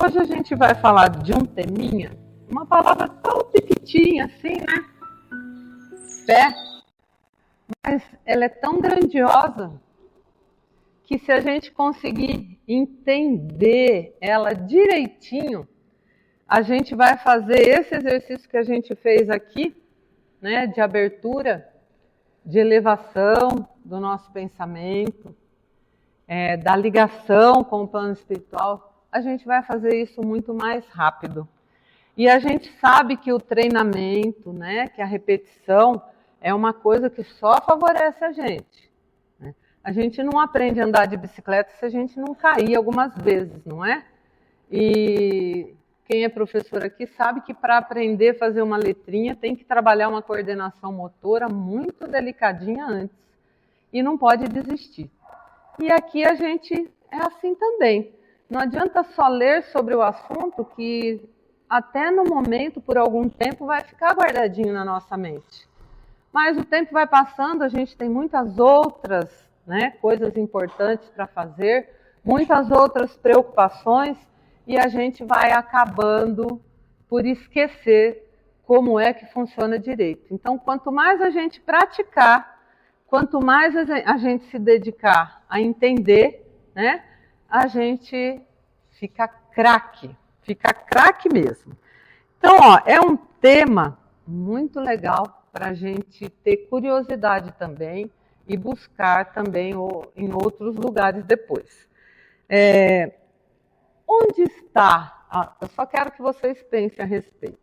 Hoje a gente vai falar de um teminha, uma palavra tão pequitinha assim, né? Fé, mas ela é tão grandiosa que se a gente conseguir entender ela direitinho, a gente vai fazer esse exercício que a gente fez aqui, né, de abertura, de elevação do nosso pensamento, da ligação com o plano espiritual, a gente vai fazer isso muito mais rápido. E a gente sabe que o treinamento, né, que a repetição é uma coisa que só favorece a gente. Né? A gente não aprende a andar de bicicleta se a gente não cair algumas vezes, não é? E quem é professor aqui sabe que para aprender a fazer uma letrinha tem que trabalhar uma coordenação motora muito delicadinha antes. E não pode desistir. E aqui a gente é assim também. Não adianta só ler sobre o assunto que até no momento, por algum tempo, vai ficar guardadinho na nossa mente. Mas o tempo vai passando, a gente tem muitas outras, né, coisas importantes para fazer, muitas outras preocupações, e a gente vai acabando por esquecer como é que funciona direito. Então, quanto mais a gente praticar, quanto mais a gente se dedicar a entender, né, a gente fica craque mesmo. Então, ó, é um tema muito legal para a gente ter curiosidade também e buscar também em outros lugares depois. Onde está, eu só quero que vocês pensem a respeito,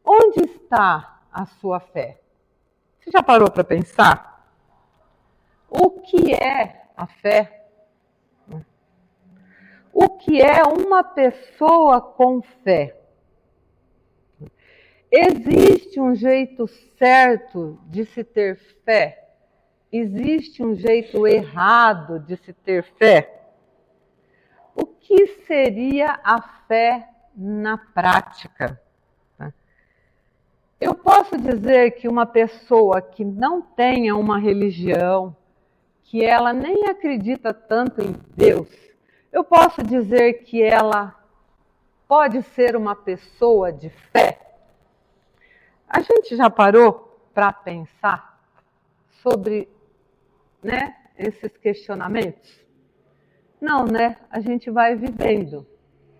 onde está a sua fé? Você já parou para pensar? O que é a fé? O que é uma pessoa com fé? Existe um jeito certo de se ter fé? Existe um jeito errado de se ter fé? O que seria a fé na prática? Eu posso dizer que uma pessoa que não tenha uma religião, que ela nem acredita tanto em Deus, eu posso dizer que ela pode ser uma pessoa de fé? A gente já parou para pensar sobre, né, esses questionamentos? Não, né? A gente vai vivendo,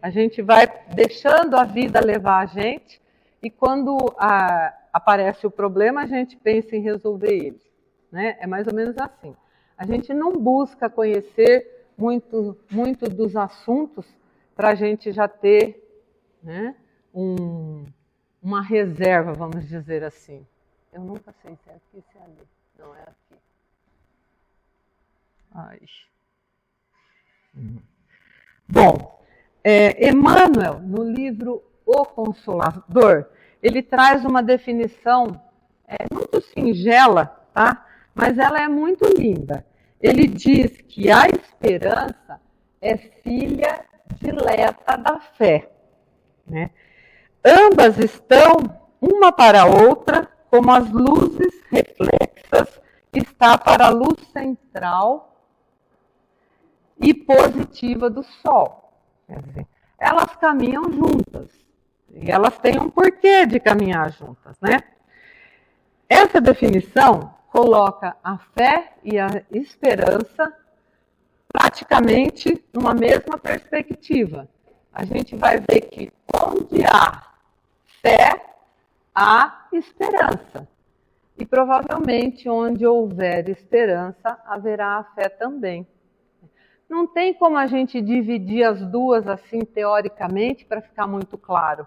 a gente vai deixando a vida levar a gente e quando aparece o problema, a gente pensa em resolver ele. Né? É mais ou menos assim. A gente não busca conhecer muito dos assuntos para a gente já ter, né, uma reserva, vamos dizer assim. Eu nunca sei se é aqui, se é ali. Não, é aqui. Ai. Bom, Emmanuel, no livro O Consolador, ele traz uma definição muito singela, tá? Mas ela é muito linda. Ele diz que a esperança é filha dileta da fé. Né? Ambas estão uma para a outra, como as luzes reflexas está para a luz central e positiva do Sol. Quer dizer, elas caminham juntas. E elas têm um porquê de caminhar juntas, né? Essa definição coloca a fé e a esperança praticamente numa mesma perspectiva. A gente vai ver que onde há fé, há esperança. E provavelmente onde houver esperança, haverá a fé também. Não tem como a gente dividir as duas assim teoricamente para ficar muito claro.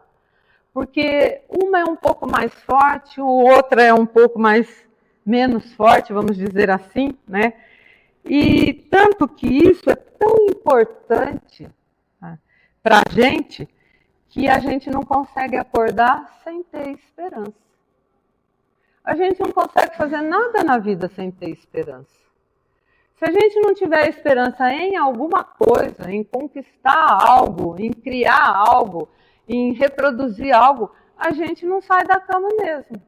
Porque uma é um pouco mais forte, o outra é um pouco menos forte, vamos dizer assim, né? E tanto que isso é tão importante, tá, para a gente, que a gente não consegue acordar sem ter esperança. A gente não consegue fazer nada na vida sem ter esperança. Se a gente não tiver esperança em alguma coisa, em conquistar algo, em criar algo, em reproduzir algo, a gente não sai da cama mesmo.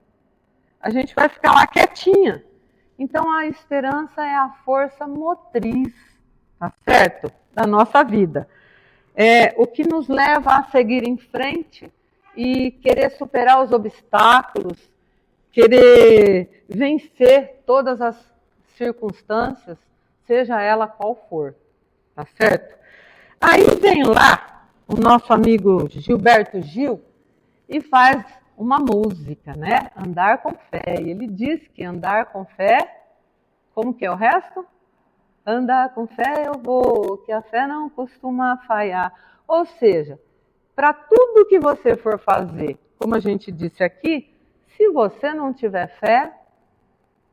A gente vai ficar lá quietinha. Então a esperança é a força motriz, tá certo? Da nossa vida. o que nos leva a seguir em frente e querer superar os obstáculos, querer vencer todas as circunstâncias, seja ela qual for, tá certo? Aí vem lá o nosso amigo Gilberto Gil e faz uma música, né? Andar com fé. E ele diz que andar com fé, como que é o resto? Andar com fé eu vou, que a fé não costuma falhar. Ou seja, para tudo que você for fazer, como a gente disse aqui, se você não tiver fé,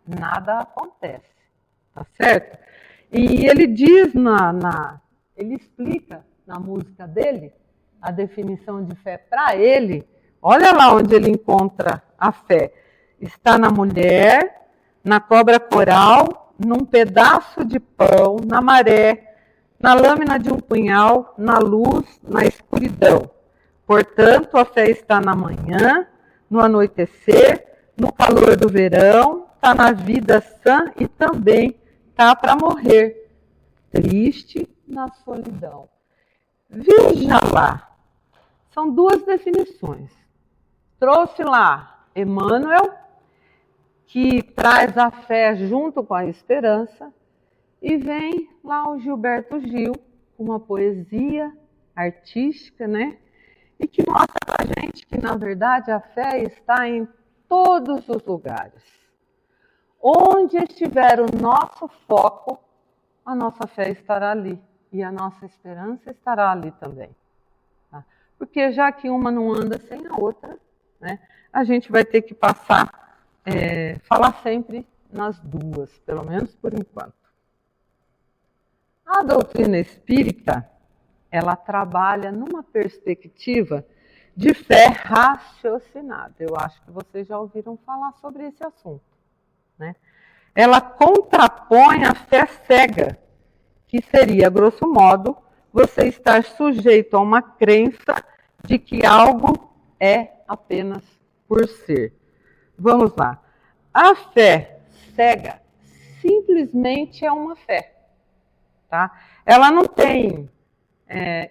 nada acontece, tá certo? E ele diz ele explica na música dele a definição de fé para ele. Olha lá onde ele encontra a fé. Está na mulher, na cobra coral, num pedaço de pão, na maré, na lâmina de um punhal, na luz, na escuridão. Portanto, a fé está na manhã, no anoitecer, no calor do verão, está na vida sã e também está para morrer, triste na solidão. Veja lá, são duas definições. Trouxe lá Emmanuel, que traz a fé junto com a esperança, e vem lá o Gilberto Gil, com uma poesia artística, né? E que mostra para a gente que, na verdade, a fé está em todos os lugares. Onde estiver o nosso foco, a nossa fé estará ali. E a nossa esperança estará ali também. Tá? Porque já que uma não anda sem a outra, né, a gente vai ter que falar sempre nas duas, pelo menos por enquanto. A doutrina espírita, ela trabalha numa perspectiva de fé raciocinada. Eu acho que vocês já ouviram falar sobre esse assunto, né? Ela contrapõe a fé cega, que seria, grosso modo, você estar sujeito a uma crença de que algo é apenas por ser. Vamos lá. A fé cega simplesmente é uma fé, tá? Ela não tem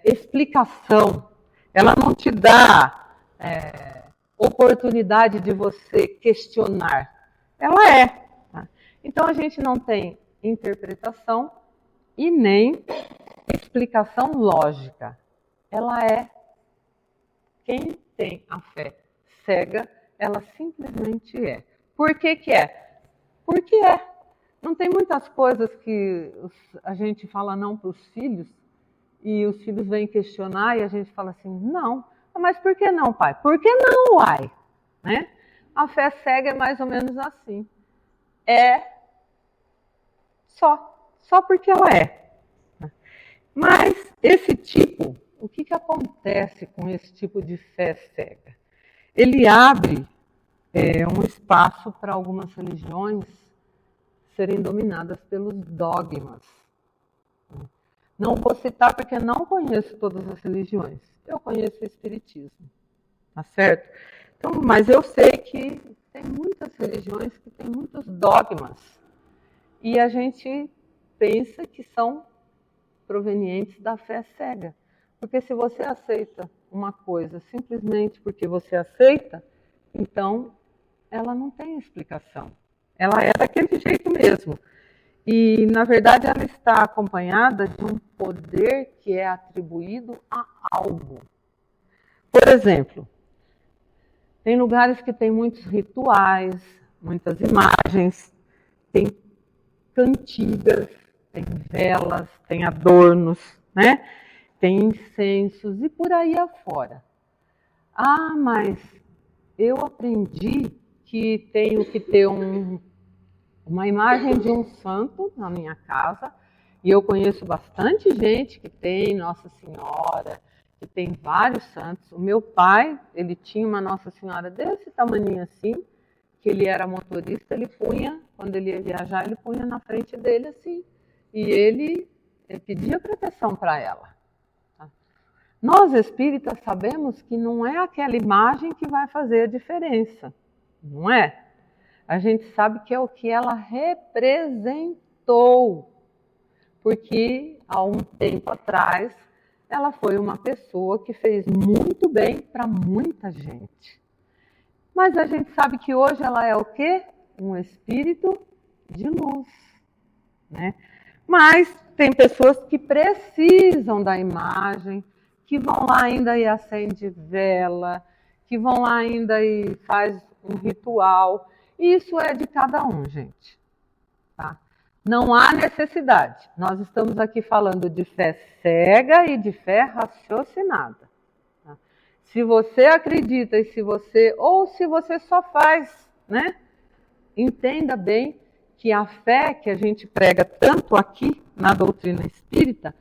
explicação, ela não te dá oportunidade de você questionar. Ela é. Tá? Então a gente não tem interpretação e nem explicação lógica. Ela é. Quem tem a fé cega, ela simplesmente é. Por que que é? Porque é. Não tem muitas coisas que a gente fala não para os filhos e os filhos vêm questionar e a gente fala assim, não. Mas por que não, pai? Por que não, uai? Né? A fé cega é mais ou menos assim. É só porque ela é. Mas esse tipo, o que acontece com esse tipo de fé cega? Ele abre um espaço para algumas religiões serem dominadas pelos dogmas. Não vou citar porque não conheço todas as religiões. Eu conheço o Espiritismo, tá certo? Então, mas eu sei que tem muitas religiões que têm muitos dogmas. E a gente pensa que são provenientes da fé cega. Porque se você aceita uma coisa simplesmente porque você aceita, então ela não tem explicação. Ela é daquele jeito mesmo. E, na verdade, ela está acompanhada de um poder que é atribuído a algo. Por exemplo, tem lugares que tem muitos rituais, muitas imagens, tem cantigas, tem velas, tem adornos, né? Tem incensos e por aí afora. Ah, mas eu aprendi que tenho que ter uma imagem de um santo na minha casa, e eu conheço bastante gente que tem Nossa Senhora, que tem vários santos. O meu pai, ele tinha uma Nossa Senhora desse tamanhinho assim, que ele era motorista, ele punha, quando ele ia viajar, ele punha na frente dele assim, e ele pedia proteção para ela. Tá? Nós espíritas sabemos que não é aquela imagem que vai fazer a diferença, não é? A gente sabe que é o que ela representou. Porque há um tempo atrás, ela foi uma pessoa que fez muito bem para muita gente. Mas a gente sabe que hoje ela é o quê? Um espírito de luz, né? Mas tem pessoas que precisam da imagem, que vão lá ainda e acende vela, que vão lá ainda e faz um ritual. Isso é de cada um, gente. Tá? Não há necessidade. Nós estamos aqui falando de fé cega e de fé raciocinada. Tá? Se você acredita e se você só faz, né? Entenda bem que a fé que a gente prega tanto aqui na doutrina espírita,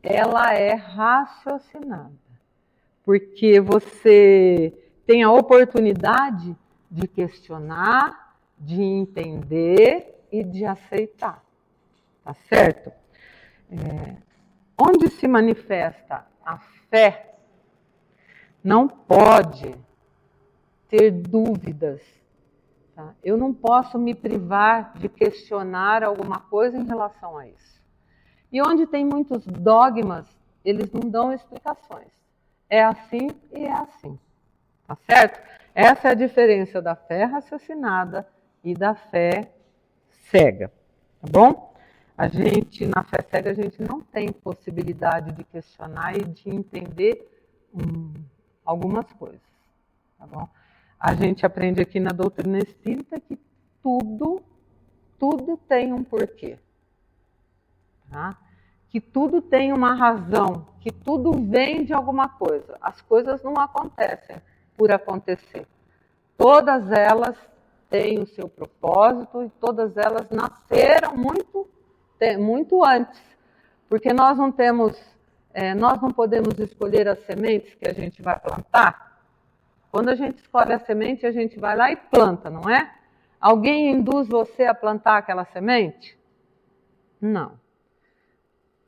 ela é raciocinada. Porque você tem a oportunidade de questionar, de entender e de aceitar. Tá certo? Onde se manifesta a fé, não pode ter dúvidas. Tá? Eu não posso me privar de questionar alguma coisa em relação a isso. E onde tem muitos dogmas, eles não dão explicações. É assim e é assim. Tá certo? Essa é a diferença da fé raciocinada e da fé cega. Tá bom? Na fé cega, a gente não tem possibilidade de questionar e de entender algumas coisas. Tá bom? A gente aprende aqui na doutrina espírita que tudo tem um porquê. Tá? Que tudo tem uma razão, que tudo vem de alguma coisa. As coisas não acontecem por acontecer. Todas elas têm o seu propósito e todas elas nasceram muito antes. Porque nós não podemos escolher as sementes que a gente vai plantar. Quando a gente escolhe a semente, a gente vai lá e planta, não é? Alguém induz você a plantar aquela semente? Não.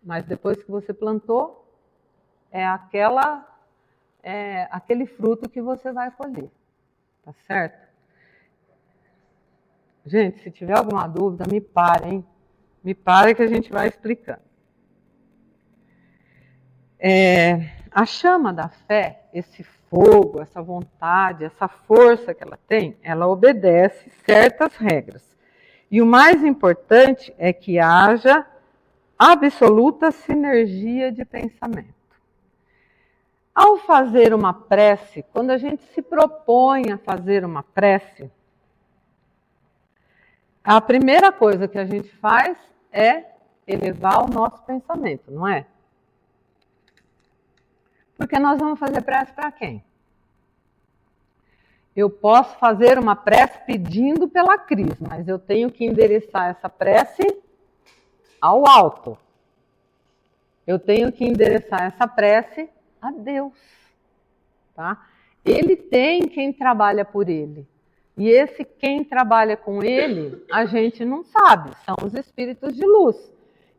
Mas depois que você plantou, é aquele fruto que você vai colher. Tá certo? Gente, se tiver alguma dúvida, me parem. Me parem que a gente vai explicando. A chama da fé, esse fogo, essa vontade, essa força que ela tem, ela obedece certas regras. E o mais importante é que haja absoluta sinergia de pensamento. Ao fazer uma prece, quando a gente se propõe a fazer uma prece, a primeira coisa que a gente faz é elevar o nosso pensamento, não é? Porque nós vamos fazer prece para quem? Eu posso fazer uma prece pedindo pela Cris, mas eu tenho que endereçar essa prece ao alto. Eu tenho que endereçar essa prece a Deus. Tá? Ele tem quem trabalha por ele. E esse quem trabalha com ele, a gente não sabe, são os espíritos de luz.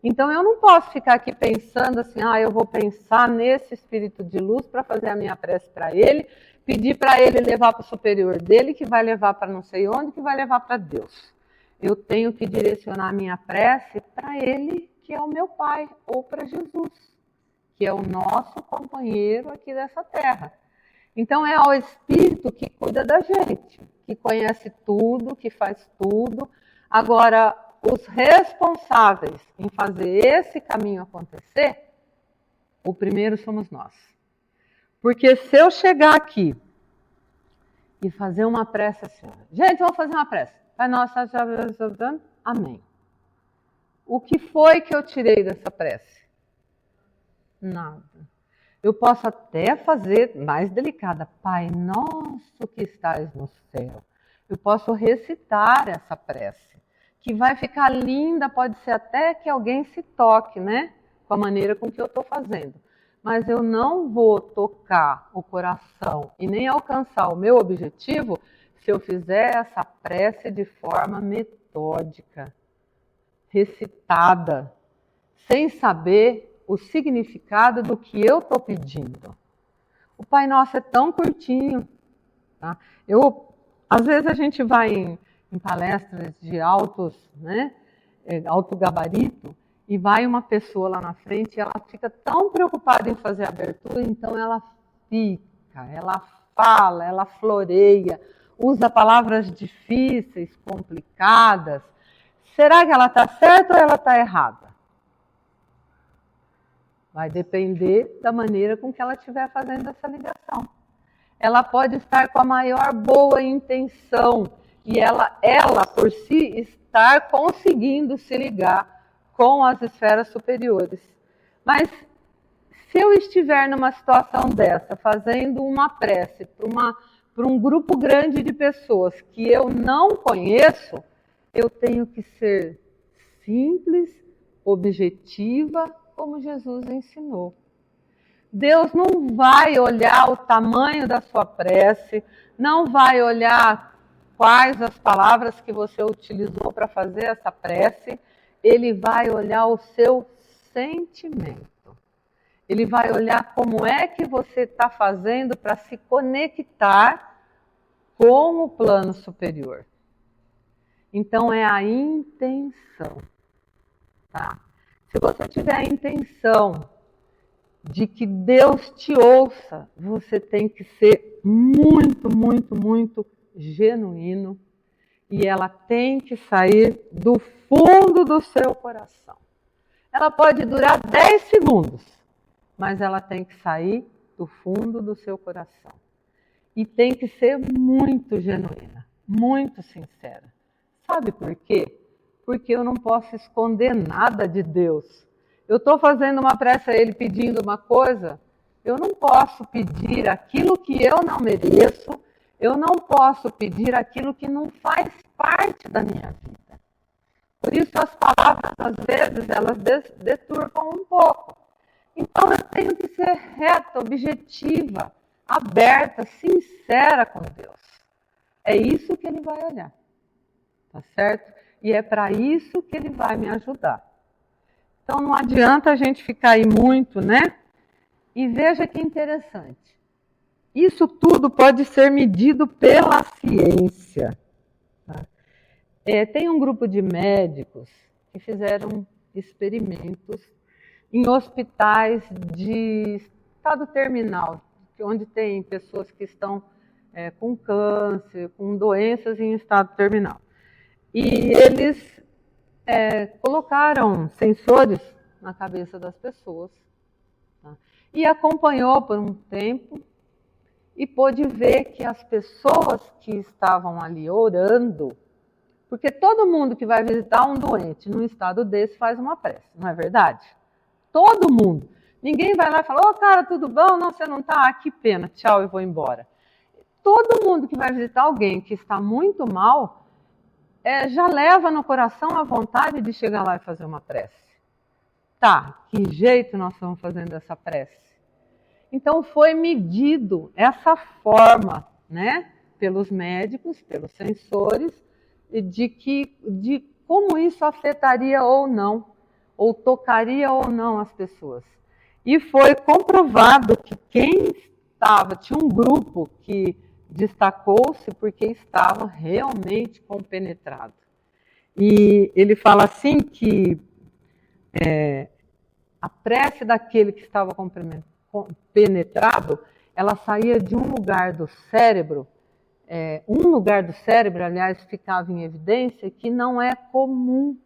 Então eu não posso ficar aqui pensando assim, eu vou pensar nesse espírito de luz para fazer a minha prece para ele, pedir para ele levar para o superior dele, que vai levar para não sei onde, que vai levar para Deus. Eu tenho que direcionar a minha prece para ele, que é o meu Pai, ou para Jesus, que é o nosso companheiro aqui dessa terra. Então é o Espírito que cuida da gente, que conhece tudo, que faz tudo. Agora, os responsáveis em fazer esse caminho acontecer, o primeiro somos nós. Porque se eu chegar aqui e fazer uma prece assim, gente, vamos fazer uma prece. Pai nosso, amém. O que foi que eu tirei dessa prece? Nada. Eu posso até fazer mais delicada. Pai nosso que estás no céu. Eu posso recitar essa prece, que vai ficar linda, pode ser até que alguém se toque, né? Com a maneira com que eu estou fazendo. Mas eu não vou tocar o coração e nem alcançar o meu objetivo se eu fizer essa prece de forma metódica, recitada, sem saber o significado do que eu estou pedindo. O Pai Nosso é tão curtinho. Tá? Às vezes a gente vai em palestras de alto gabarito e vai uma pessoa lá na frente e ela fica tão preocupada em fazer a abertura, então ela fala, ela floreia, usa palavras difíceis, complicadas. Será que ela está certa ou ela está errada? Vai depender da maneira com que ela estiver fazendo essa ligação. Ela pode estar com a maior boa intenção e ela por si estar conseguindo se ligar com as esferas superiores. Mas se eu estiver numa situação dessa, fazendo uma prece para um grupo grande de pessoas que eu não conheço, eu tenho que ser simples, objetiva, como Jesus ensinou. Deus não vai olhar o tamanho da sua prece, não vai olhar quais as palavras que você utilizou para fazer essa prece, Ele vai olhar o seu sentimento. Ele vai olhar como é que você está fazendo para se conectar com o plano superior. Então é a intenção. Tá? Se você tiver a intenção de que Deus te ouça, você tem que ser muito, muito, muito genuíno e ela tem que sair do fundo do seu coração. Ela pode durar 10 segundos, mas ela tem que sair do fundo do seu coração. E tem que ser muito genuína, muito sincera. Sabe por quê? Porque eu não posso esconder nada de Deus. Eu estou fazendo uma prece a Ele pedindo uma coisa, eu não posso pedir aquilo que eu não mereço, eu não posso pedir aquilo que não faz parte da minha vida. Por isso as palavras, às vezes, elas deturpam um pouco. Então eu tenho que ser reta, objetiva, aberta, sincera com Deus. É isso que Ele vai olhar, tá certo? E é para isso que Ele vai me ajudar. Então não adianta a gente ficar aí muito, né? E veja que interessante. Isso tudo pode ser medido pela ciência. Tá? Tem um grupo de médicos que fizeram experimentos em hospitais de estado terminal, onde tem pessoas que estão com câncer, com doenças em estado terminal. E eles colocaram sensores na cabeça das pessoas, tá? E acompanhou por um tempo e pôde ver que as pessoas que estavam ali orando, porque todo mundo que vai visitar um doente num estado desse faz uma prece, não é verdade? Todo mundo. Ninguém vai lá e fala, ô cara, tudo bom? Não, você não está? Ah, que pena, tchau, eu vou embora. Todo mundo que vai visitar alguém que está muito mal, já leva no coração a vontade de chegar lá e fazer uma prece. Tá, que jeito nós estamos fazendo essa prece? Então foi medido essa forma, né, pelos médicos, pelos sensores, de como isso afetaria ou não, ou tocaria ou não as pessoas. E foi comprovado que quem tinha um grupo que destacou-se porque estava realmente compenetrado. E ele fala assim que a prece daquele que estava compenetrado, ela saía de um lugar do cérebro, aliás, ficava em evidência, que não é comum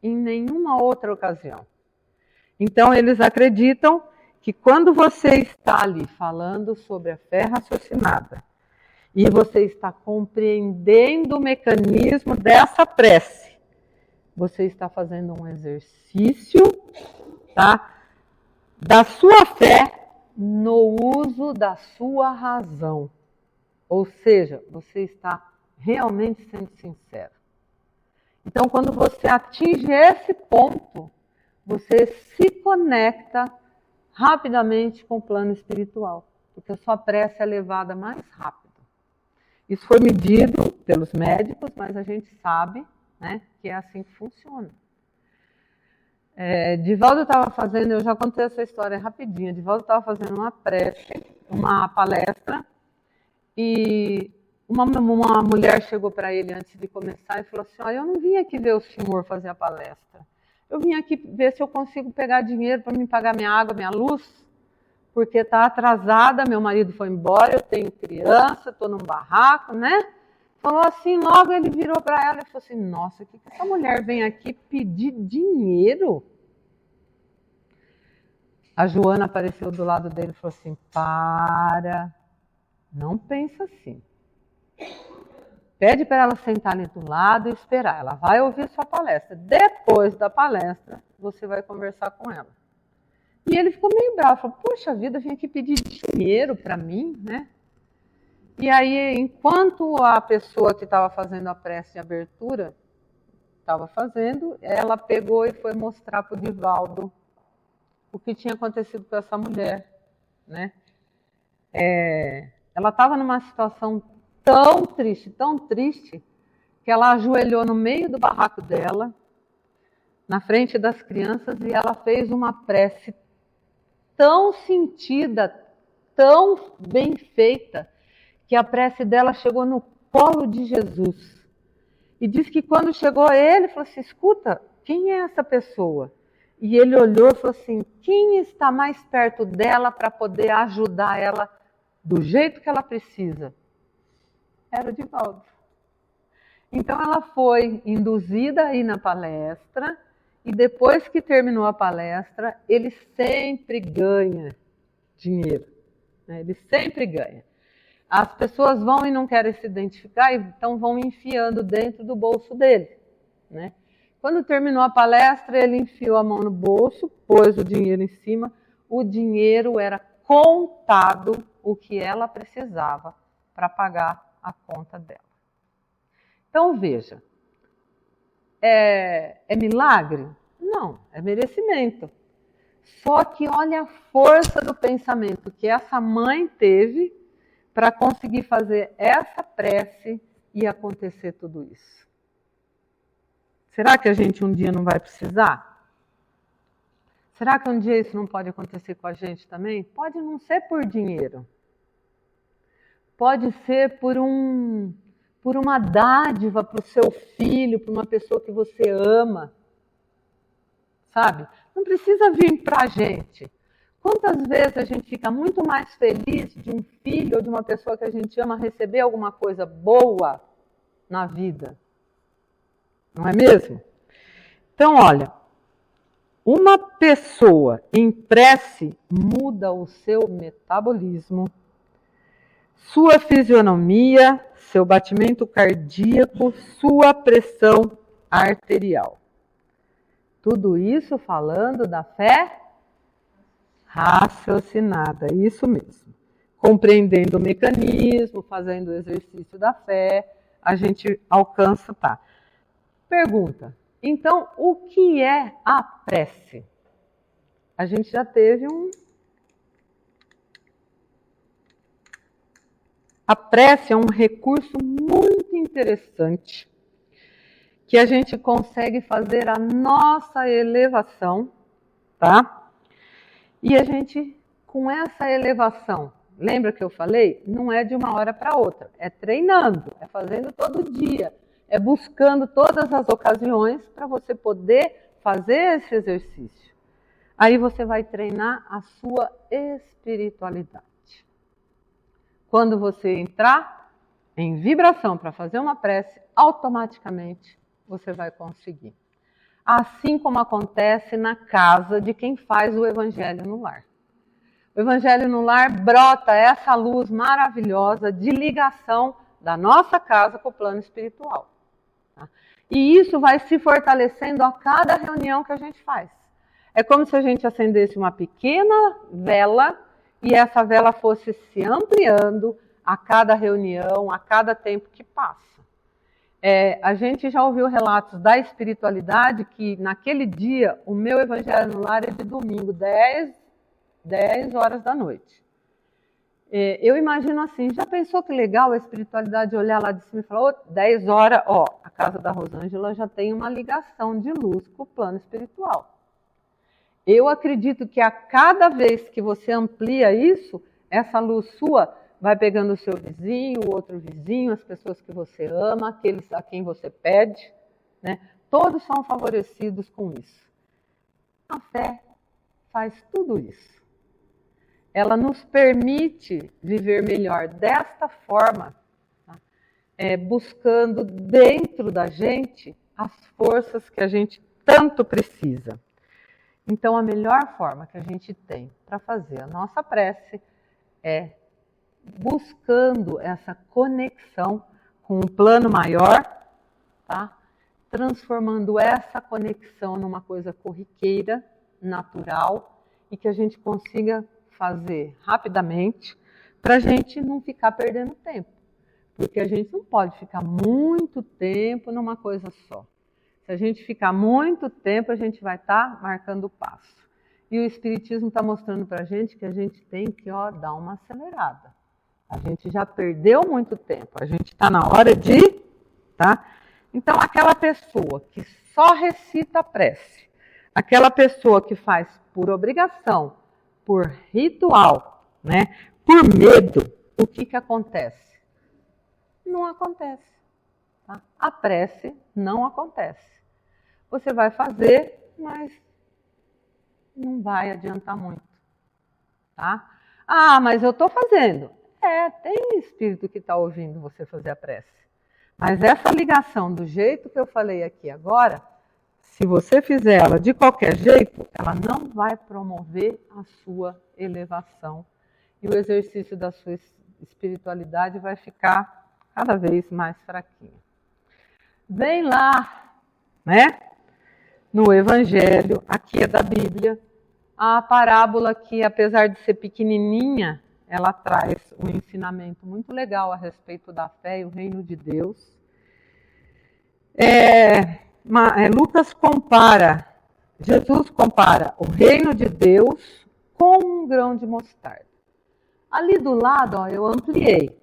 em nenhuma outra ocasião. Então, eles acreditam que quando você está ali falando sobre a fé raciocinada e você está compreendendo o mecanismo dessa prece, você está fazendo um exercício, tá, da sua fé no uso da sua razão. Ou seja, você está realmente sendo sincero. Então, quando você atinge esse ponto, você se conecta rapidamente com o plano espiritual, porque a sua prece é levada mais rápido. Isso foi medido pelos médicos, mas a gente sabe, né, que é assim que funciona. Divaldo estava fazendo, eu já contei essa história rapidinho, Divaldo estava fazendo uma palestra, e uma mulher chegou para ele antes de começar e falou assim, eu não vim aqui ver o senhor fazer a palestra, eu vim aqui ver se eu consigo pegar dinheiro para me pagar minha água, minha luz, porque está atrasada, meu marido foi embora, eu tenho criança, estou num barraco, né? Falou assim, logo ele virou para ela e falou assim, nossa, o que essa mulher vem aqui pedir dinheiro? A Joana apareceu do lado dele e falou assim, para, não pensa assim. Pede para ela sentar ali do lado e esperar. Ela vai ouvir sua palestra. Depois da palestra, você vai conversar com ela. E ele ficou meio bravo. Falou, poxa vida, vim aqui pedir dinheiro para mim, né? E aí, enquanto a pessoa que estava fazendo a prece de abertura estava fazendo, ela pegou e foi mostrar para o Divaldo o que tinha acontecido com essa mulher, né? Ela estava numa situação tão triste, que ela ajoelhou no meio do barraco dela, na frente das crianças, e ela fez uma prece tão sentida, tão bem feita, que a prece dela chegou no colo de Jesus. E diz que quando chegou a ele, falou assim, escuta, quem é essa pessoa? E ele olhou e falou assim, quem está mais perto dela para poder ajudar ela do jeito que ela precisa? Era o Divaldo. Então ela foi induzida a ir na palestra e depois que terminou a palestra, ele sempre ganha dinheiro, né? Ele sempre ganha. As pessoas vão e não querem se identificar, então vão enfiando dentro do bolso dele, né? Quando terminou a palestra, ele enfiou a mão no bolso, pôs o dinheiro em cima, o dinheiro era contado o que ela precisava para pagar a conta dela. Então veja, é milagre? Não, é merecimento. Só que olha a força do pensamento que essa mãe teve para conseguir fazer essa prece e acontecer tudo isso. Será que a gente um dia não vai precisar? Será que um dia isso não pode acontecer com a gente também? Pode não ser por dinheiro. Pode ser por uma dádiva para o seu filho, para uma pessoa que você ama. Sabe? Não precisa vir para a gente. Quantas vezes a gente fica muito mais feliz de um filho ou de uma pessoa que a gente ama receber alguma coisa boa na vida? Não é mesmo? Então, olha, uma pessoa em prece muda o seu metabolismo, sua fisionomia, seu batimento cardíaco, sua pressão arterial. Tudo isso falando da fé raciocinada, isso mesmo. Compreendendo o mecanismo, fazendo o exercício da fé, a gente alcança, tá? Pergunta, então o que é a prece? A gente já teve A prece é um recurso muito interessante que a gente consegue fazer a nossa elevação, tá? E a gente, com essa elevação, lembra que eu falei? Não é de uma hora para outra, é treinando, é fazendo todo dia, é buscando todas as ocasiões para você poder fazer esse exercício. Aí você vai treinar a sua espiritualidade. Quando você entrar em vibração para fazer uma prece, automaticamente você vai conseguir. Assim como acontece na casa de quem faz o Evangelho no Lar. O Evangelho no Lar brota essa luz maravilhosa de ligação da nossa casa com o plano espiritual. Tá? E isso vai se fortalecendo a cada reunião que a gente faz. É como se a gente acendesse uma pequena vela e essa vela fosse se ampliando a cada reunião, a cada tempo que passa. A gente já ouviu relatos da espiritualidade que naquele dia o meu Evangelho no Lar é de domingo, 10 horas da noite. Eu imagino assim, já pensou que legal a espiritualidade olhar lá de cima e falar, 10 horas, a casa da Rosângela já tem uma ligação de luz com o plano espiritual. Eu acredito que a cada vez que você amplia isso, essa luz sua vai pegando o seu vizinho, o outro vizinho, as pessoas que você ama, aqueles a quem você pede, né? Todos são favorecidos com isso. A fé faz tudo isso. Ela nos permite viver melhor desta forma, tá? Buscando dentro da gente as forças que a gente tanto precisa. Então, a melhor forma que a gente tem para fazer a nossa prece é buscando essa conexão com um plano maior, tá? Transformando essa conexão numa coisa corriqueira, natural, e que a gente consiga fazer rapidamente, para a gente não ficar perdendo tempo. Porque a gente não pode ficar muito tempo numa coisa só. Se a gente ficar muito tempo, a gente vai estar marcando o passo. E o Espiritismo está mostrando para a gente que a gente tem que dar uma acelerada. A gente já perdeu muito tempo, a gente está na hora de... Tá? Então, aquela pessoa que só recita a prece, aquela pessoa que faz por obrigação, por ritual, né, por medo, o que acontece? Não acontece. Tá? A prece não acontece. Você vai fazer, mas não vai adiantar muito. Tá? Ah, mas eu estou fazendo. Tem espírito que está ouvindo você fazer a prece. Mas essa ligação, do jeito que eu falei aqui agora, se você fizer ela de qualquer jeito, ela não vai promover a sua elevação. E o exercício da sua espiritualidade vai ficar cada vez mais fraquinho. Vem lá, né? No Evangelho, aqui é da Bíblia, a parábola que, apesar de ser pequenininha, ela traz um ensinamento muito legal a respeito da fé e o reino de Deus. Jesus compara o reino de Deus com um grão de mostarda. Ali do lado, eu ampliei,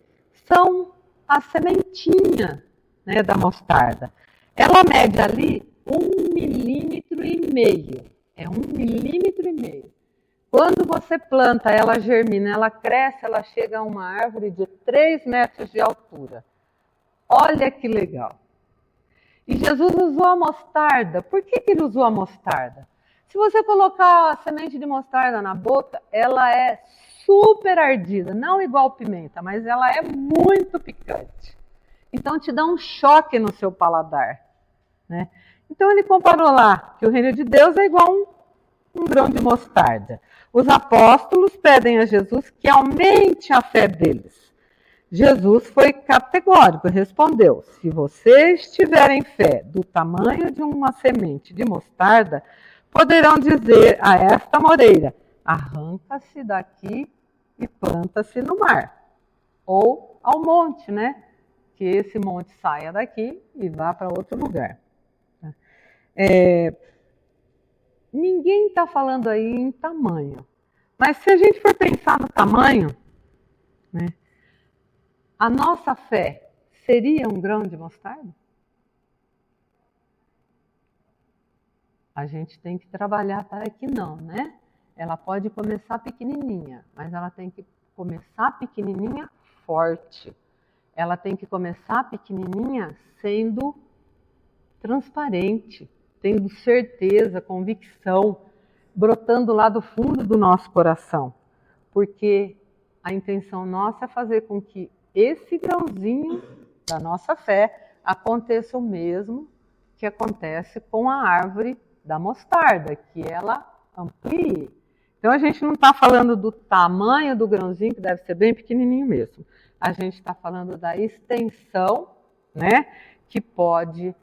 são a sementinha, né, da mostarda. Ela mede ali 1,5 milímetros. É 1,5 milímetros. Quando você planta, ela germina, ela cresce, ela chega a uma árvore de 3 metros de altura. Olha que legal. E Jesus usou a mostarda. Por que ele usou a mostarda? Se você colocar a semente de mostarda na boca, ela é super ardida, não igual pimenta, mas ela é muito picante. Então te dá um choque no seu paladar, né? Então ele comparou lá que o reino de Deus é igual um grão de mostarda. Os apóstolos pedem a Jesus que aumente a fé deles. Jesus foi categórico e respondeu: se vocês tiverem fé do tamanho de uma semente de mostarda, poderão dizer a esta moreira: arranca-se daqui e planta-se no mar. Ou ao monte, né? Que esse monte saia daqui e vá para outro lugar. Ninguém está falando aí em tamanho. Mas se a gente for pensar no tamanho, né, a nossa fé seria um grão de mostarda? A gente tem que trabalhar para que não, né? Ela pode começar pequenininha, mas ela tem que começar pequenininha forte. Ela tem que começar pequenininha sendo transparente, tendo certeza, convicção, brotando lá do fundo do nosso coração. Porque a intenção nossa é fazer com que esse grãozinho da nossa fé aconteça o mesmo que acontece com a árvore da mostarda, que ela amplie. Então a gente não está falando do tamanho do grãozinho, que deve ser bem pequenininho mesmo. A gente está falando da extensão, né, que pode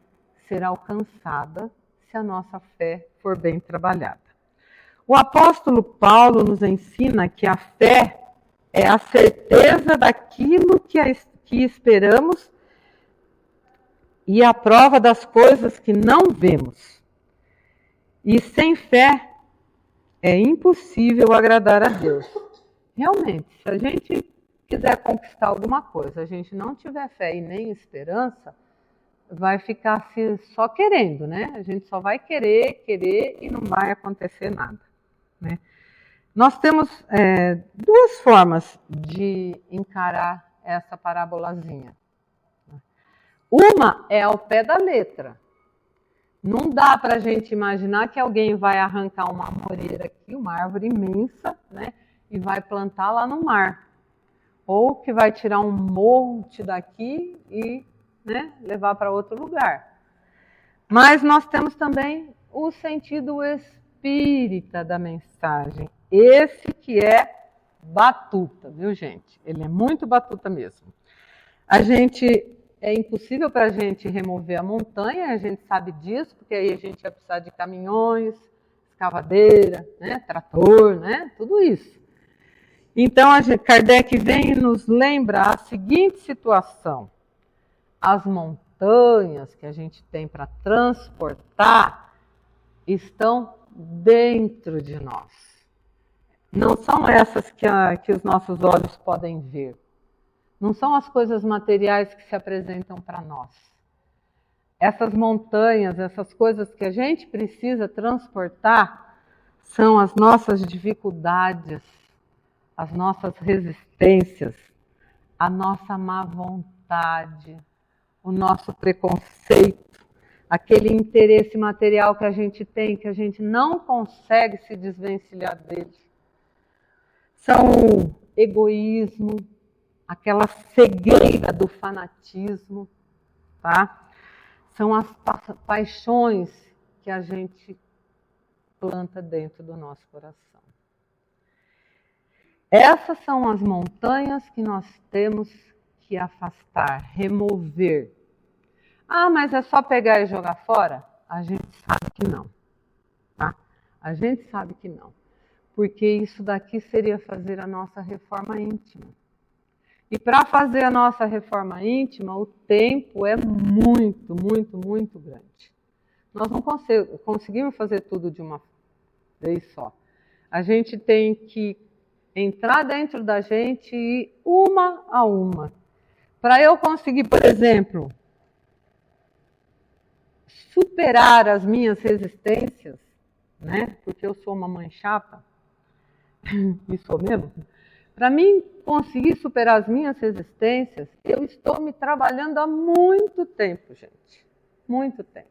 ser alcançada se a nossa fé for bem trabalhada. O apóstolo Paulo nos ensina que a fé é a certeza daquilo que esperamos e a prova das coisas que não vemos. E sem fé é impossível agradar a Deus. Realmente, se a gente quiser conquistar alguma coisa, a gente não tiver fé e nem esperança, vai ficar só querendo, né? A gente só vai querer e não vai acontecer nada, né? Nós temos 2 formas de encarar essa parabolazinha. Uma é ao pé da letra. Não dá para a gente imaginar que alguém vai arrancar uma amoreira aqui, uma árvore imensa, né, e vai plantar lá no mar. Ou que vai tirar um monte daqui e, né, levar para outro lugar. Mas nós temos também o sentido espírita da mensagem. Esse que é batuta, viu, gente? Ele é muito batuta mesmo. É impossível para a gente remover a montanha, a gente sabe disso, porque aí a gente ia precisar de caminhões, escavadeira, né, trator, né, tudo isso. Então, Kardec vem e nos lembra a seguinte situação. As montanhas que a gente tem para transportar estão dentro de nós. Não são essas que os nossos olhos podem ver. Não são as coisas materiais que se apresentam para nós. Essas montanhas, essas coisas que a gente precisa transportar, são as nossas dificuldades, as nossas resistências, a nossa má vontade, o nosso preconceito, aquele interesse material que a gente tem, que a gente não consegue se desvencilhar dele. São o egoísmo, aquela cegueira do fanatismo, tá? São as paixões que a gente planta dentro do nosso coração. Essas são as montanhas que nós temos que afastar, remover. Ah, mas é só pegar e jogar fora? A gente sabe que não, tá? A gente sabe que não. Porque isso daqui seria fazer a nossa reforma íntima. E para fazer a nossa reforma íntima, o tempo é muito, muito, muito grande. Nós não conseguimos fazer tudo de uma vez só. A gente tem que entrar dentro da gente e ir uma a uma. Para eu conseguir, por exemplo, superar as minhas resistências, né? Porque eu sou uma mãe chata, e sou mesmo. Para mim conseguir superar as minhas resistências, eu estou me trabalhando há muito tempo, gente. Muito tempo.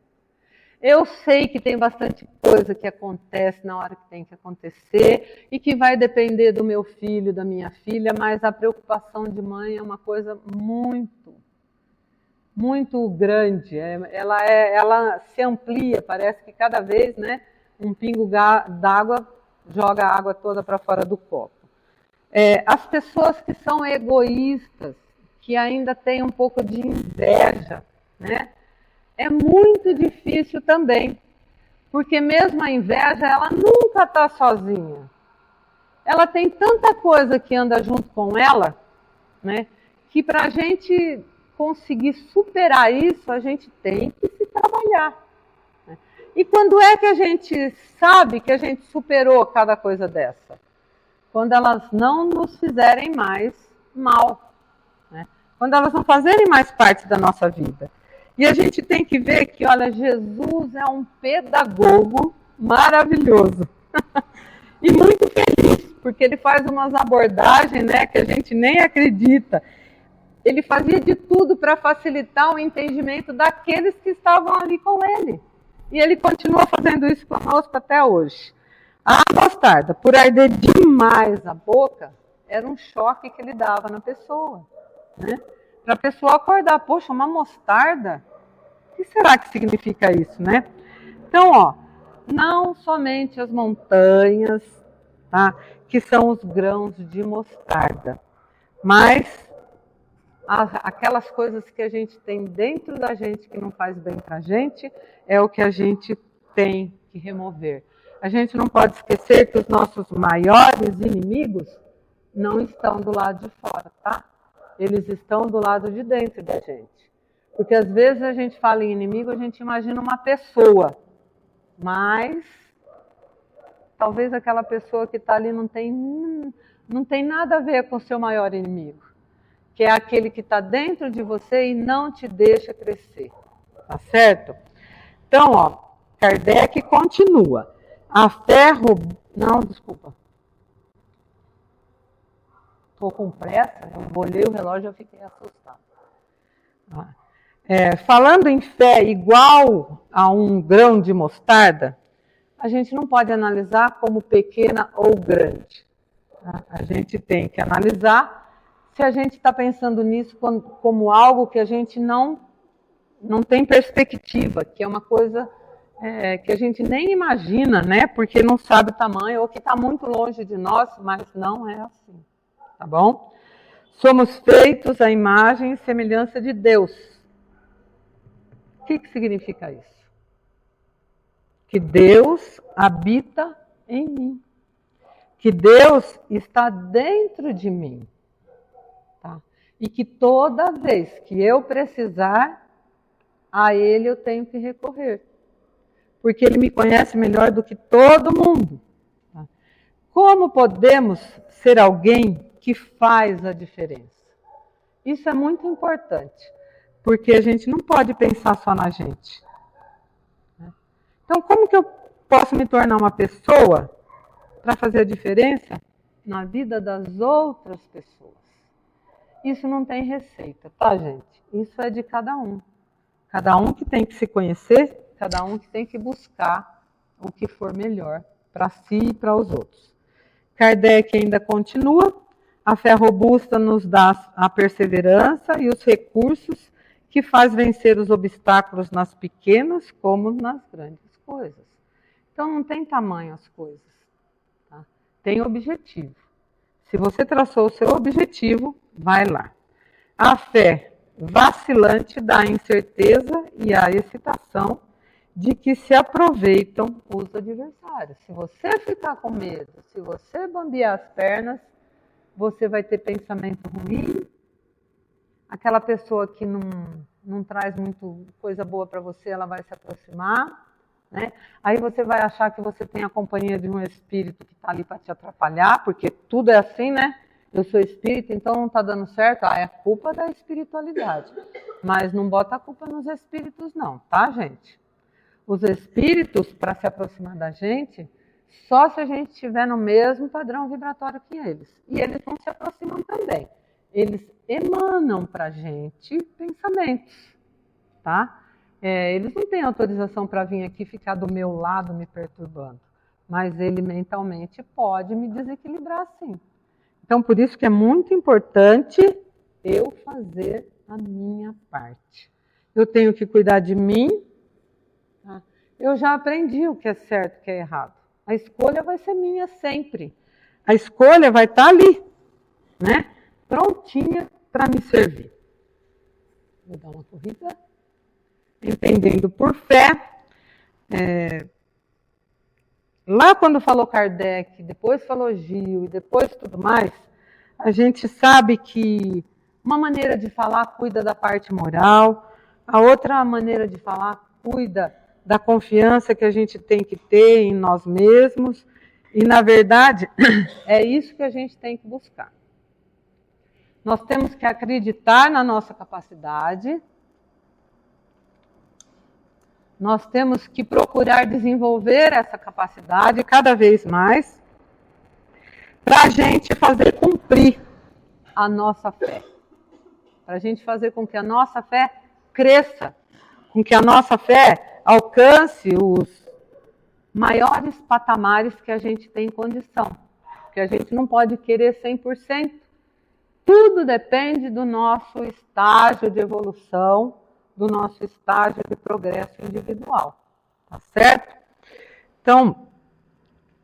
Eu sei que tem bastante coisa que acontece na hora que tem que acontecer e que vai depender do meu filho, da minha filha, mas a preocupação de mãe é uma coisa muito, muito grande. Ela se amplia, parece que cada vez, né, um pingo d'água joga a água toda para fora do copo. As pessoas que são egoístas, que ainda têm um pouco de inveja, né? É muito difícil também, porque mesmo a inveja, ela nunca está sozinha. Ela tem tanta coisa que anda junto com ela, né? Que para a gente conseguir superar isso, a gente tem que se trabalhar. Né? E quando é que a gente sabe que a gente superou cada coisa dessa? Quando elas não nos fizerem mais mal, né? Quando elas não fazerem mais parte da nossa vida. E a gente tem que ver que, olha, Jesus é um pedagogo maravilhoso e muito feliz, porque ele faz umas abordagens, né, que a gente nem acredita. Ele fazia de tudo para facilitar o entendimento daqueles que estavam ali com ele. E ele continua fazendo isso conosco até hoje. A mostarda, por arder demais a boca, era um choque que ele dava na pessoa, né? Para a pessoa acordar, poxa, uma mostarda? O que será que significa isso, né? Então, ó, não somente as montanhas, tá, que são os grãos de mostarda, mas aquelas coisas que a gente tem dentro da gente que não faz bem para a gente, é o que a gente tem que remover. A gente não pode esquecer que os nossos maiores inimigos não estão do lado de fora, tá? Eles estão do lado de dentro da gente. Porque às vezes a gente fala em inimigo, a gente imagina uma pessoa. Mas talvez aquela pessoa que está ali não tem nada a ver com o seu maior inimigo. Que é aquele que está dentro de você e não te deixa crescer. Tá certo? Então, ó, Kardec continua. A ferro... Não, desculpa. Estou com pressa, eu olhei o relógio e fiquei assustado. falando em fé igual a um grão de mostarda, a gente não pode analisar como pequena ou grande. A gente tem que analisar se a gente está pensando nisso como algo que a gente não tem perspectiva, que é uma coisa que a gente nem imagina, né? Porque não sabe o tamanho, ou que está muito longe de nós, mas não é assim, tá bom? Somos feitos à imagem e semelhança de Deus. O que significa isso? Que Deus habita em mim. Que Deus está dentro de mim. Tá? E que toda vez que eu precisar, a Ele eu tenho que recorrer. Porque Ele me conhece melhor do que todo mundo. Tá? Como podemos ser alguém que faz a diferença? Isso é muito importante. Porque a gente não pode pensar só na gente. Então, como que eu posso me tornar uma pessoa para fazer a diferença na vida das outras pessoas? Isso não tem receita, tá, gente? Isso é de cada um. Cada um que tem que se conhecer, cada um que tem que buscar o que for melhor para si e para os outros. Kardec ainda continua: a fé robusta nos dá a perseverança e os recursos que faz vencer os obstáculos nas pequenas como nas grandes coisas. Então não tem tamanho as coisas, tá? Tem objetivo. Se você traçou o seu objetivo, vai lá. A fé vacilante dá a incerteza e a excitação de que se aproveitam os adversários. Se você ficar com medo, se você bambear as pernas, você vai ter pensamento ruim. Aquela pessoa que não traz muito coisa boa para você, ela vai se aproximar. Né? Aí você vai achar que você tem a companhia de um espírito que está ali para te atrapalhar, porque tudo é assim, né? Eu sou espírita, então não está dando certo. É culpa da espiritualidade. Mas não bota a culpa nos espíritos não, tá, gente? Os espíritos, para se aproximar da gente, só se a gente estiver no mesmo padrão vibratório que eles. E eles não se aproximam também. Eles emanam para a gente pensamentos, tá? Eles não têm autorização para vir aqui ficar do meu lado me perturbando, mas ele mentalmente pode me desequilibrar sim. Então, por isso que é muito importante eu fazer a minha parte. Eu tenho que cuidar de mim. Tá? Eu já aprendi o que é certo e o que é errado. A escolha vai ser minha sempre. A escolha vai estar ali, né? Prontinha para me servir. Vou dar uma corrida. Entendendo por fé. Lá quando falou Kardec, depois falou Gil e depois tudo mais, a gente sabe que uma maneira de falar cuida da parte moral, a outra maneira de falar cuida da confiança que a gente tem que ter em nós mesmos, e na verdade é isso que a gente tem que buscar. Nós temos que acreditar na nossa capacidade, nós temos que procurar desenvolver essa capacidade cada vez mais para a gente fazer cumprir a nossa fé. Para a gente fazer com que a nossa fé cresça, com que a nossa fé alcance os maiores patamares que a gente tem condição. Porque a gente não pode querer 100%. Tudo depende do nosso estágio de evolução, do nosso estágio de progresso individual, tá certo? Então,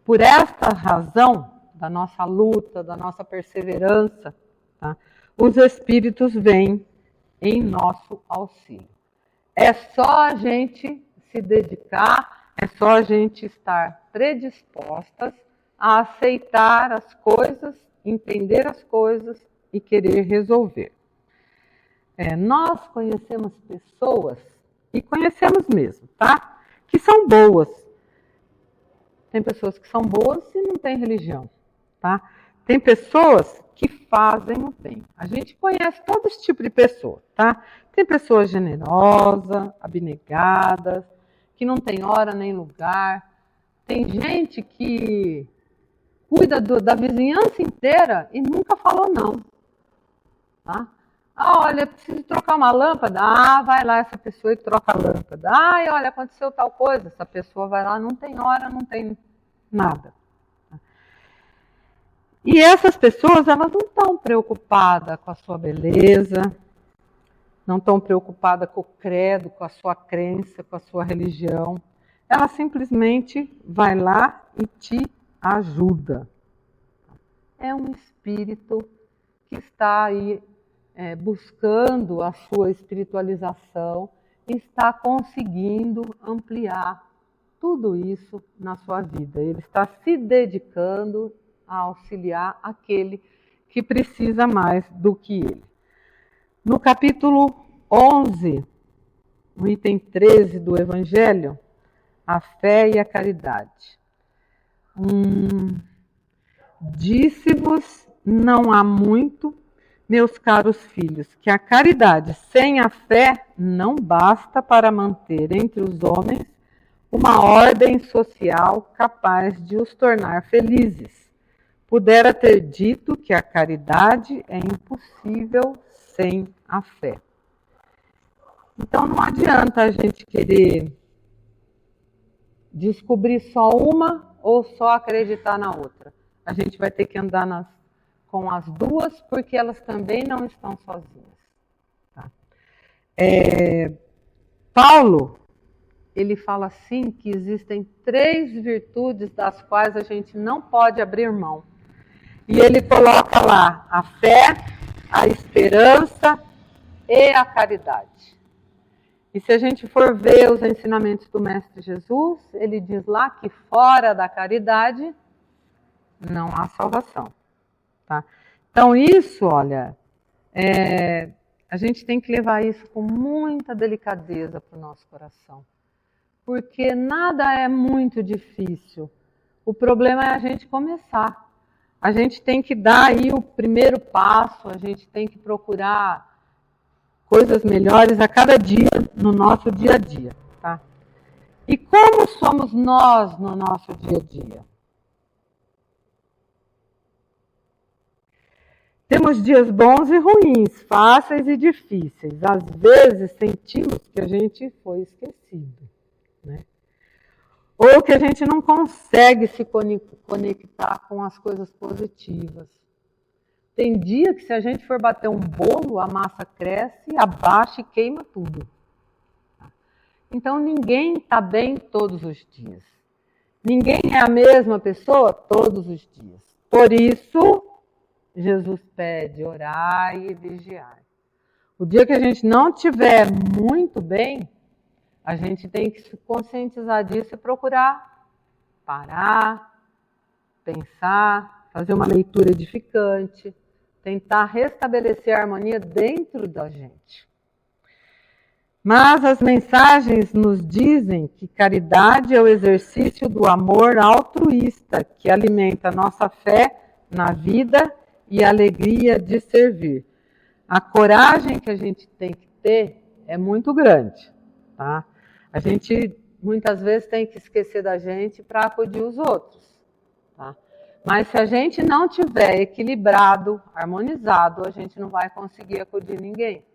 por esta razão da nossa luta, da nossa perseverança, tá? Os espíritos vêm em nosso auxílio. É só a gente se dedicar, é só a gente estar predispostas a aceitar as coisas, entender as coisas e querer resolver. Nós conhecemos pessoas, e conhecemos mesmo, tá? Que são boas. Tem pessoas que são boas e não têm religião, tá? Tem pessoas que fazem o bem. A gente conhece todo esse tipo de pessoa, tá? Tem pessoas generosas, abnegadas, que não tem hora nem lugar. Tem gente que cuida da vizinhança inteira e nunca falou não, tá? Olha, preciso trocar uma lâmpada. Ah, vai lá essa pessoa e troca a lâmpada. Ai, olha, aconteceu tal coisa. Essa pessoa vai lá, não tem hora, não tem nada. E essas pessoas, elas não estão preocupadas com a sua beleza, não estão preocupadas com o credo, com a sua crença, com a sua religião. Ela simplesmente vai lá e te ajuda. É um espírito que está aí buscando a sua espiritualização e está conseguindo ampliar tudo isso na sua vida. Ele está se dedicando a auxiliar aquele que precisa mais do que ele. No capítulo 11, no item 13 do Evangelho, a fé e a caridade. Disse-vos não há muito, meus caros filhos, que a caridade sem a fé não basta para manter entre os homens uma ordem social capaz de os tornar felizes. Pudera ter dito que a caridade é impossível sem a fé. Então não adianta a gente querer descobrir só uma ou só acreditar na outra. A gente vai ter que andar com as duas, porque elas também não estão sozinhas. Tá? Paulo, ele fala assim que existem 3 virtudes das quais a gente não pode abrir mão. E ele coloca lá a fé, a esperança e a caridade. E se a gente for ver os ensinamentos do Mestre Jesus, ele diz lá que fora da caridade não há salvação. Tá? Então isso, olha, a gente tem que levar isso com muita delicadeza para o nosso coração. Porque nada é muito difícil. O problema é a gente começar. A gente tem que dar aí o primeiro passo, a gente tem que procurar coisas melhores a cada dia no nosso dia a dia. Tá? E como somos nós no nosso dia a dia? Temos dias bons e ruins, fáceis e difíceis. Às vezes sentimos que a gente foi esquecido, né? Ou que a gente não consegue se conectar com as coisas positivas. Tem dia que se a gente for bater um bolo, a massa cresce, abaixa e queima tudo. Então ninguém está bem todos os dias. Ninguém é a mesma pessoa todos os dias. Por isso, Jesus pede, orai e vigiai. O dia que a gente não estiver muito bem, a gente tem que se conscientizar disso e procurar parar, pensar, fazer uma leitura edificante, tentar restabelecer a harmonia dentro da gente. Mas as mensagens nos dizem que caridade é o exercício do amor altruísta que alimenta a nossa fé na vida e a alegria de servir. A coragem que a gente tem que ter é muito grande, tá? A gente muitas vezes tem que esquecer da gente para acudir os outros, tá? Mas se a gente não tiver equilibrado, harmonizado, a gente não vai conseguir acudir ninguém.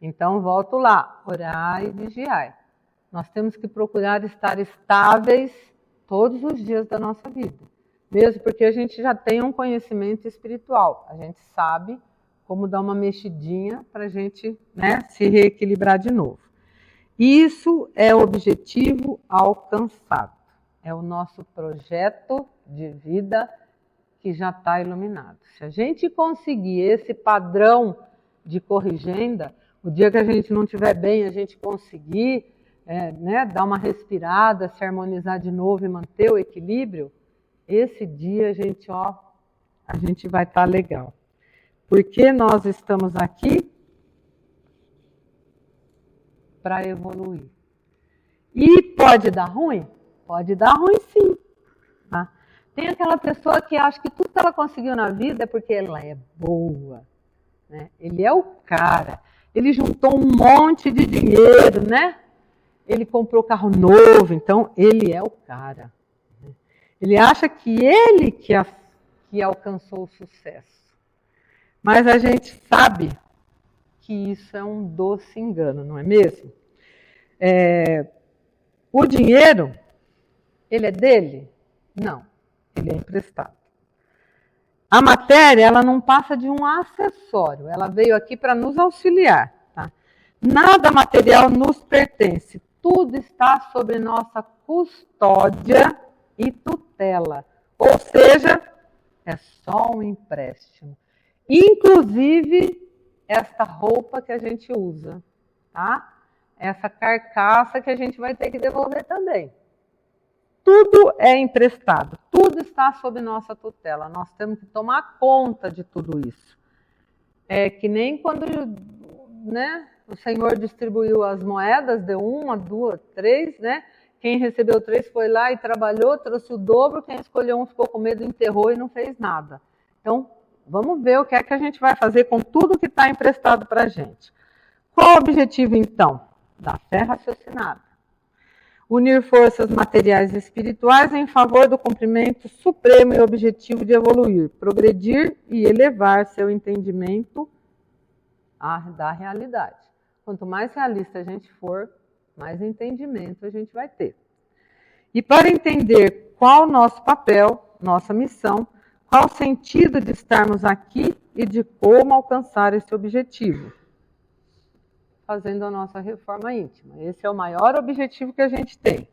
Então, volto lá, orai e vigiai. Nós temos que procurar estar estáveis todos os dias da nossa vida. Mesmo porque a gente já tem um conhecimento espiritual. A gente sabe como dar uma mexidinha para a gente, né, se reequilibrar de novo. Isso é o objetivo alcançado. É o nosso projeto de vida que já está iluminado. Se a gente conseguir esse padrão de corrigenda, o dia que a gente não estiver bem, a gente conseguir dar uma respirada, se harmonizar de novo e manter o equilíbrio, esse dia a gente vai estar legal. Porque nós estamos aqui para evoluir. E pode dar ruim? Pode dar ruim sim. Tá? Tem aquela pessoa que acha que tudo que ela conseguiu na vida é porque ela é boa. Né? Ele é o cara. Ele juntou um monte de dinheiro, né? Ele comprou carro novo, então ele é o cara. Ele acha que ele que alcançou o sucesso. Mas a gente sabe que isso é um doce engano, não é mesmo? O dinheiro, ele é dele? Não, ele é emprestado. A matéria, ela não passa de um acessório, ela veio aqui para nos auxiliar. Tá? Nada material nos pertence, tudo está sob nossa custódia e tutela. Ou seja, é só um empréstimo. Inclusive, esta roupa que a gente usa, tá? Essa carcaça que a gente vai ter que devolver também. Tudo é emprestado, tudo está sob nossa tutela. Nós temos que tomar conta de tudo isso. É que nem quando, né, o Senhor distribuiu as moedas, deu 1, 2, 3, né? Quem recebeu 3 foi lá e trabalhou, trouxe o dobro, quem escolheu um ficou com medo, enterrou e não fez nada. Então, vamos ver o que é que a gente vai fazer com tudo que está emprestado para a gente. Qual o objetivo, então, da fé raciocinada? Unir forças materiais e espirituais em favor do cumprimento supremo e objetivo de evoluir, progredir e elevar seu entendimento da realidade. Quanto mais realista a gente for, mais entendimento a gente vai ter. E para entender qual o nosso papel, nossa missão, qual o sentido de estarmos aqui e de como alcançar esse objetivo, fazendo a nossa reforma íntima. Esse é o maior objetivo que a gente tem.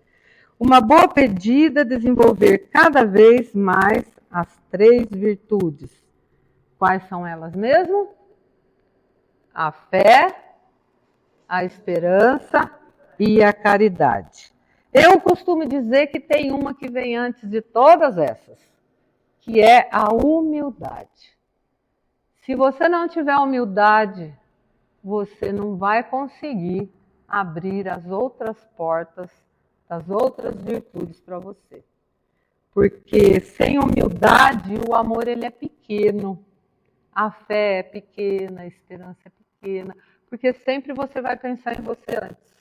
Uma boa pedida, desenvolver cada vez mais as 3 virtudes. Quais são elas mesmo? A fé, a esperança e a caridade. Eu costumo dizer que tem uma que vem antes de todas essas, que é a humildade. Se você não tiver humildade, você não vai conseguir abrir as outras portas das outras virtudes para você. Porque sem humildade, o amor ele é pequeno, a fé é pequena, a esperança é pequena, porque sempre você vai pensar em você antes.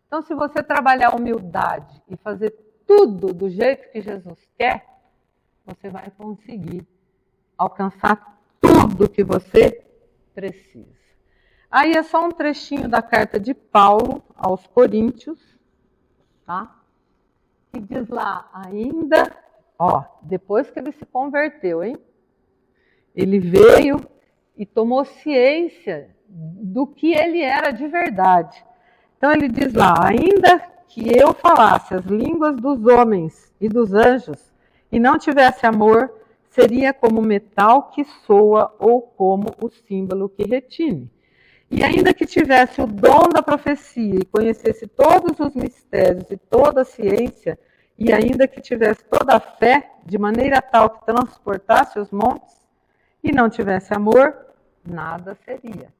Então, se você trabalhar a humildade e fazer tudo do jeito que Jesus quer, você vai conseguir alcançar tudo que você precisa. Aí é só um trechinho da carta de Paulo aos Coríntios, tá? Que diz lá ainda, depois que ele se converteu, hein? Ele veio e tomou ciência do que ele era de verdade. Então ele diz lá, ainda que eu falasse as línguas dos homens e dos anjos e não tivesse amor, seria como metal que soa ou como o símbolo que retine. E ainda que tivesse o dom da profecia e conhecesse todos os mistérios e toda a ciência, e ainda que tivesse toda a fé, de maneira tal que transportasse os montes, e não tivesse amor, nada seria.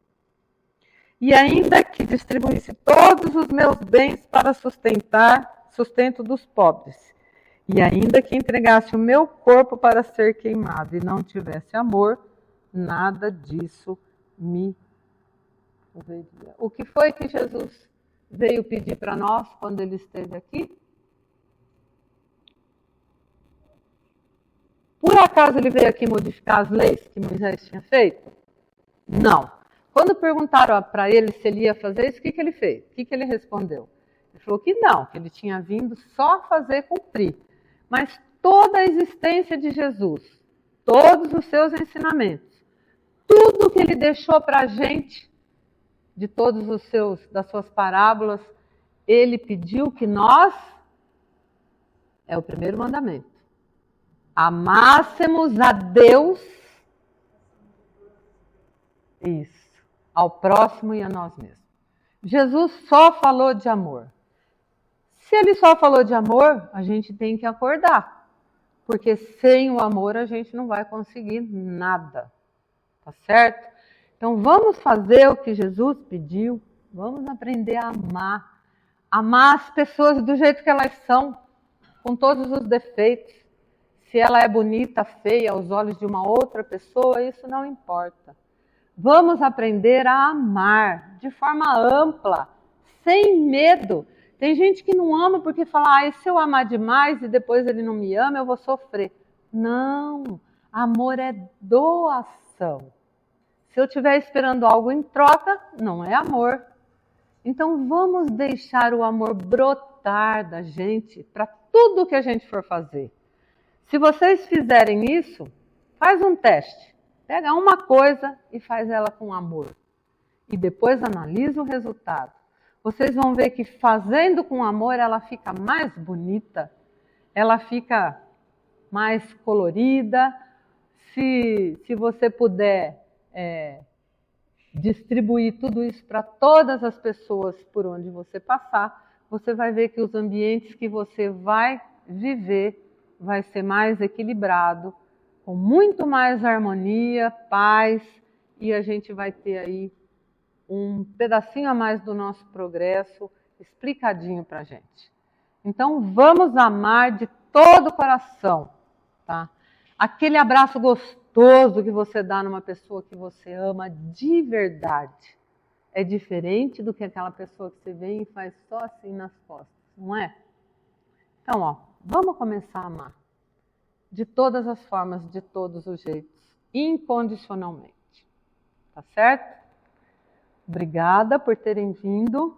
E ainda que distribuísse todos os meus bens para sustento dos pobres, e ainda que entregasse o meu corpo para ser queimado e não tivesse amor, nada disso me moveria. O que foi que Jesus veio pedir para nós quando ele esteve aqui? Por acaso ele veio aqui modificar as leis que Moisés tinha feito? Não. Quando perguntaram para ele se ele ia fazer isso, o que ele fez? O que ele respondeu? Ele falou que não, que ele tinha vindo só fazer cumprir. Mas toda a existência de Jesus, todos os seus ensinamentos, tudo que ele deixou para a gente, de todos das suas parábolas, ele pediu que nós, é o primeiro mandamento, amássemos a Deus, isso, ao próximo e a nós mesmos. Jesus só falou de amor. Se ele só falou de amor, a gente tem que acordar, porque sem o amor a gente não vai conseguir nada, tá certo? Então vamos fazer o que Jesus pediu, vamos aprender a amar as pessoas do jeito que elas são, com todos os defeitos. Se ela é bonita, feia aos olhos de uma outra pessoa, isso não importa. Vamos aprender a amar de forma ampla, sem medo. Tem gente que não ama porque fala, se eu amar demais e depois ele não me ama, eu vou sofrer. Não, amor é doação. Se eu estiver esperando algo em troca, não é amor. Então vamos deixar o amor brotar da gente para tudo que a gente for fazer. Se vocês fizerem isso, faz um teste. Pega uma coisa e faz ela com amor. E depois analisa o resultado. Vocês vão ver que fazendo com amor ela fica mais bonita, ela fica mais colorida. Se você puder distribuir tudo isso para todas as pessoas por onde você passar, você vai ver que os ambientes que você vai viver vai ser mais equilibrado, com muito mais harmonia, paz, e a gente vai ter aí um pedacinho a mais do nosso progresso explicadinho para a gente. Então vamos amar de todo o coração, tá? Aquele abraço gostoso que você dá numa pessoa que você ama de verdade é diferente do que aquela pessoa que você vem e faz só assim nas costas, não é? Então, ó, vamos começar a amar de todas as formas, de todos os jeitos, incondicionalmente. Tá certo? Obrigada por terem vindo.